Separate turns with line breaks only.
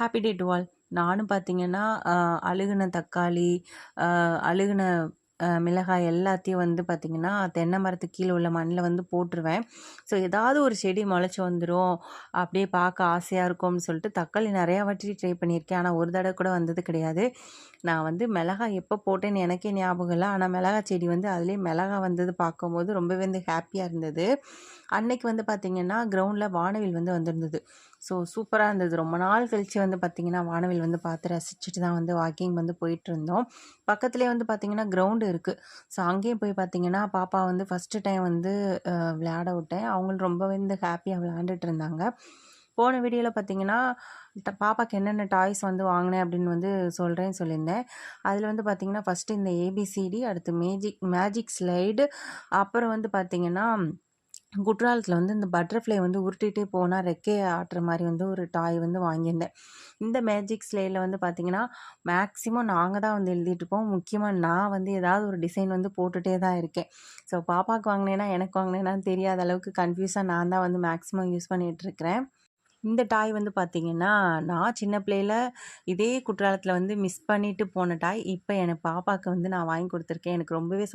Happy day to all. நானும் பார்த்தீங்கன்னா, அழுகுன தக்காளி, அழுகுன மிளகாய் எல்லாத்தையும் வந்து பார்த்தீங்கன்னா, தென்னை மரத்துக்கு கீழ உள்ள மண்ணில் வந்து போட்டுருவேன். ஸோ ஏதாவது ஒரு செடி முளைச்சி வந்துடும், அப்படியே பார்க்க ஆசையாக இருக்கும்னு சொல்லிட்டு தக்காளி நிறையா வாட்டி ட்ரை பண்ணியிருக்கேன். ஆனால் ஒரு தடவை கூட வந்தது கிடையாது. நான் வந்து மிளகாய் எப்போ போட்டேன்னு எனக்கே ஞாபகம் இல்லை. ஆனால் மிளகாய் செடி வந்து அதுலேயே மிளகாய் வந்தது பார்க்கும்போது ரொம்பவே வந்து ஹாப்பியாக இருந்தது. அன்னைக்கு வந்து பார்த்திங்கன்னா கிரவுண்டில் வானவில் வந்து வந்திருந்தது. ஸோ சூப்பராக இருந்தது. ரொம்ப நாள் கழித்து வந்து பார்த்திங்கன்னா வானவில் வந்து பார்த்து ரசிச்சுட்டு தான் வந்து வாக்கிங் வந்து போயிட்டுருந்தோம். பக்கத்துலேயே வந்து பார்த்திங்கன்னா கிரவுண்டு இருக்குது. ஸோ அங்கேயும் போய் பார்த்திங்கன்னா பாப்பா வந்து ஃபஸ்ட்டு டைம் வந்து விளையாட விட்டேன். அவங்களும் ரொம்ப வந்து ஹாப்பியாக விளையாண்டுட்டு இருந்தாங்க. போன வீடியோவில் பார்த்திங்கன்னா பாப்பாவுக்கு என்னென்ன டாய்ஸ் வந்து வாங்கினேன் அப்படின்னு வந்து சொல்கிறேன்னு சொல்லியிருந்தேன். அதில் வந்து பார்த்திங்கன்னா ஃபஸ்ட்டு இந்த ஏபிசிடி, அடுத்து மேஜிக் ஸ்லைடு, அப்புறம் வந்து பார்த்திங்கன்னா குற்றாலத்தில் வந்து இந்த பட்டர்ஃப்ளை வந்து உருட்டிகிட்டே போனால் ரெக்கையை ஆட்டுற மாதிரி வந்து ஒரு டாய் வந்து வாங்கியிருந்தேன். இந்த மேஜிக் ஸ்லேயில் வந்து பார்த்திங்கன்னா மேக்ஸிமம் நாங்கள் தான் வந்து எழுதிட்டுருப்போம். முக்கியமாக நான் வந்து ஏதாவது ஒரு டிசைன் வந்து போட்டுகிட்டே தான் இருக்கேன். ஸோ பாப்பாவுக்கு வாங்கினேன்னா எனக்கு வாங்கினேன்னான்னு தெரியாத அளவுக்கு கன்ஃபியூஸாக நான் தான் வந்து மேக்ஸிமம் யூஸ் பண்ணிகிட்ருக்கிறேன். இந்த டாய் வந்து பார்த்திங்கன்னா நான் சின்ன பிள்ளையில் இதே குற்றாலத்தில் வந்து மிஸ் பண்ணிட்டு போன டாய். இப்போ என் பாப்பாவுக்கு வந்து நான் வாங்கி கொடுத்துருக்கேன். எனக்கு ரொம்பவே